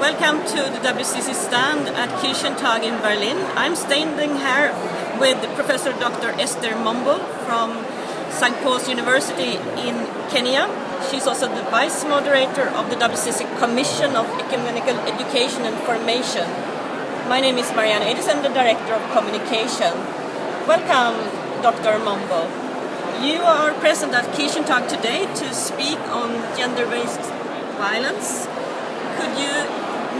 Welcome to the WCC stand at Kirchentag in Berlin. I'm standing here with Professor Dr. Esther Mombo from St. Paul's University in Kenya. She's also the vice-moderator of the WCC Commission of Ecumenical Education and Formation. My name is Marianne Edison, the Director of Communication. Welcome, Dr. Mombo. You are present at Kirchentag today to speak on gender-based violence. Could you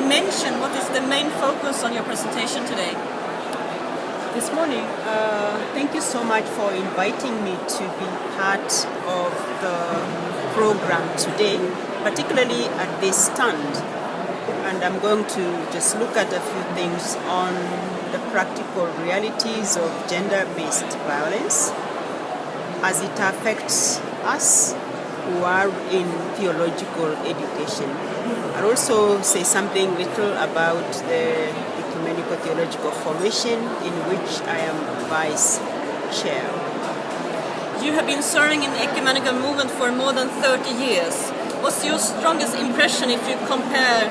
mention what is the main focus on your presentation today? This morning, thank you so much for inviting me to be part of the program today, particularly at this stand. And I'm going to just look at a few things on the practical realities of gender-based violence as it affects us who are in theological education. I'll also say something little about the Ecumenical Theological Formation, in which I am vice chair. You have been serving in the ecumenical movement for more than 30 years. What's your strongest impression if you compare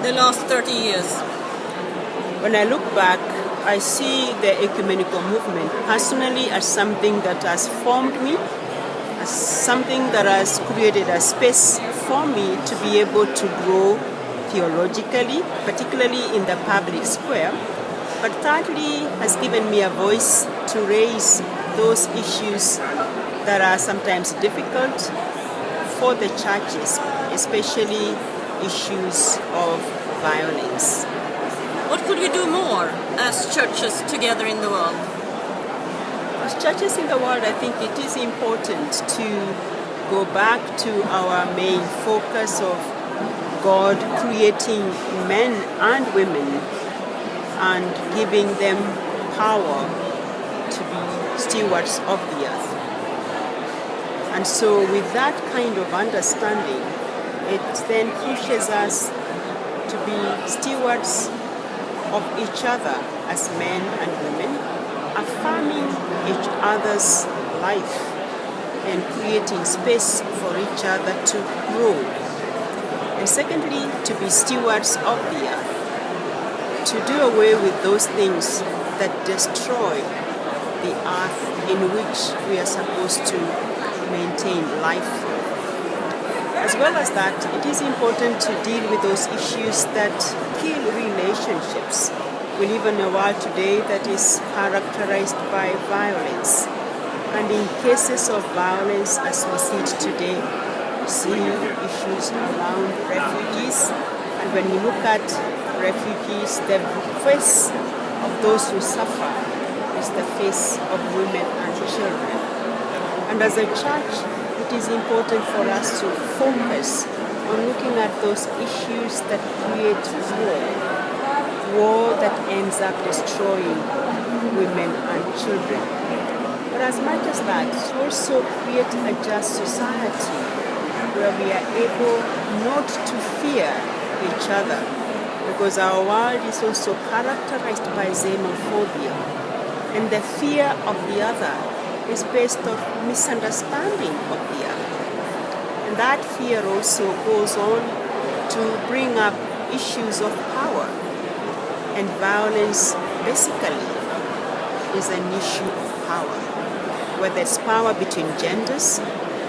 the last 30 years? When I look back, I see the ecumenical movement personally as something that has formed me, as something that has created a space for me to be able to grow theologically, particularly in the public square, but thirdly has given me a voice to raise those issues that are sometimes difficult for the churches, especially issues of violence. What could we do more as churches together in the world? As churches in the world, I think it is important to go back to our main focus of God creating men and women and giving them power to be stewards of the earth. And so with that kind of understanding, it then pushes us to be stewards of each other as men and women, affirming each other's life and creating space for each other to grow. And secondly, to be stewards of the earth, to do away with those things that destroy the earth in which we are supposed to maintain life. As well as that, it is important to deal with those issues that kill relationships. We live in a world today that is characterized by violence. And in cases of violence, as we see it today, we see issues around refugees. And when we look at refugees, the face of those who suffer is the face of women and children. And as a church, it is important for us to focus on looking at those issues that create war that ends up destroying women and children. But as much as that, to also create a just society where we are able not to fear each other, because our world is also characterized by xenophobia, and the fear of the other is based on misunderstanding of the other. And that fear also goes on to bring up issues of power. And violence basically is an issue of power, whether it's power between genders,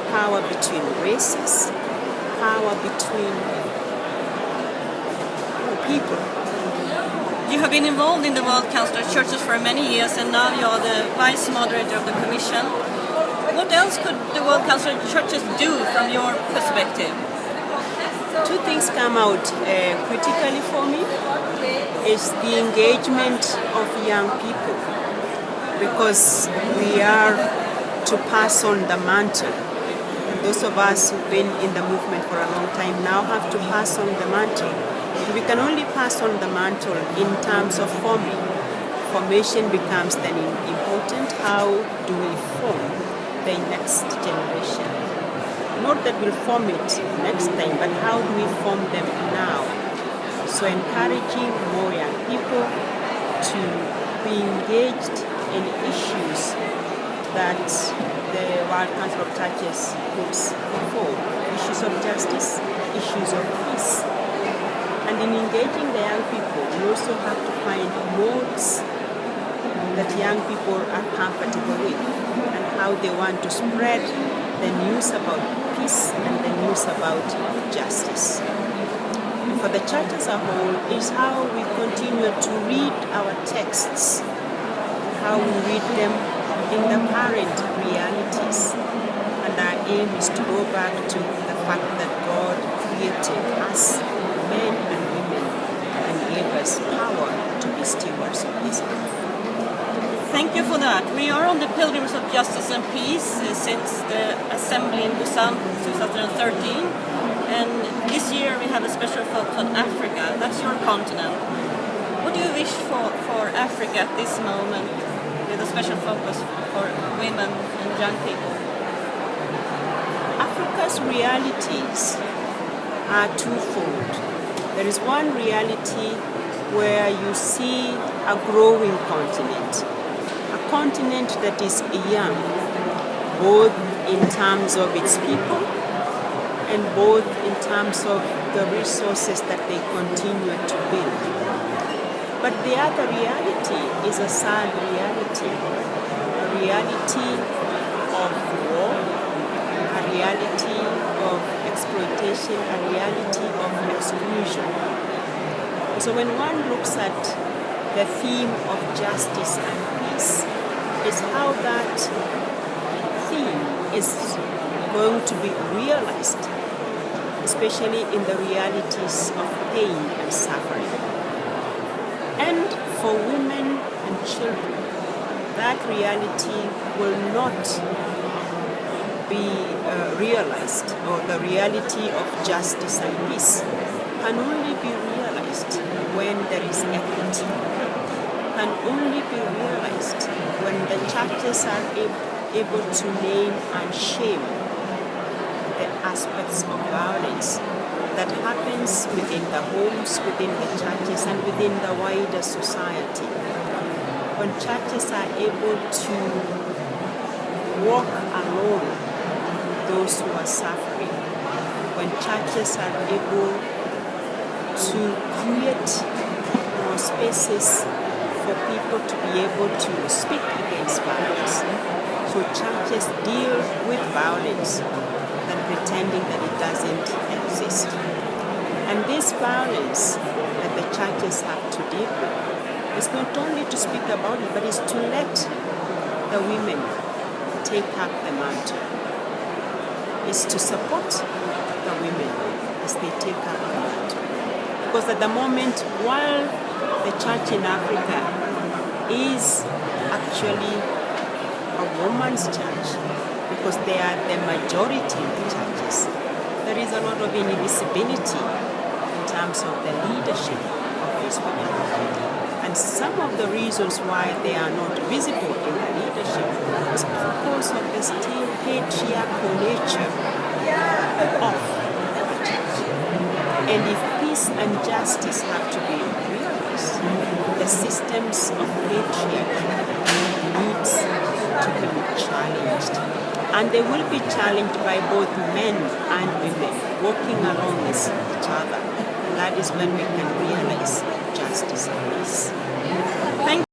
power between races, power between people. You have been involved in the World Council of Churches for many years, and now you are the vice-moderator of the Commission. What else could the World Council of Churches do from your perspective? Two things come out critically for me. Is the engagement of young people, because we are to pass on the mantle. And those of us who've been in the movement for a long time now have to pass on the mantle. We can only pass on the mantle in terms of forming. Formation becomes then important. How do we form the next generation? Not that we'll form it next time, but how do we form them now? So encouraging more young people to be engaged in issues that the World Council of Churches puts forward. Issues of justice, issues of peace. And in engaging the young people, we also have to find modes that young people are comfortable with and how they want to spread the news about peace and the news about justice. And for the church as a whole is how we continue to read our texts, how we read them in the current realities. And our aim is to go back to the fact that God created us, men and women, and gave us power to be stewards of this earth. Thank you for that. We are on the Pilgrims of Justice and Peace since the assembly in Busan 2013, and this year we have a special focus on Africa. That's your continent. What do you wish for Africa at this moment, with a special focus for women and young people? Africa's realities are twofold. There is one reality where you see a growing continent, a continent that is young, both in terms of its people and both in terms of the resources that they continue to build. But the other reality is a sad reality, a reality of war, a reality of exploitation, a reality of exclusion. So when one looks at the theme of justice and peace, is how that theme is going to be realized, especially in the realities of pain and suffering. And for women and children, that reality will not be realized, or the reality of justice and peace can only be realized when there is equity, can only be realized when the churches are able to name and shame the aspects of violence that happens within the homes, within the churches, and within the wider society. When churches are able to walk along those who are suffering, when churches are able to create more spaces for people to be able to speak against violence. So churches deal with violence than pretending that it doesn't exist. And this violence that the churches have to deal with is not only to speak about it, but is to let the women take up the mantle. Is to support the women as they take up the mantle. Because at the moment, while the church in Africa is actually a woman's church, because they are the majority of the churches, there is a lot of invisibility in terms of the leadership of these women. And some of the reasons why they are not visible in the leadership is because of the still patriarchal nature of the church. And if peace and justice have to be realized, the systems of patriarchy needs to be challenged. And they will be challenged by both men and women working along with each other. And that is when we can realize justice and peace.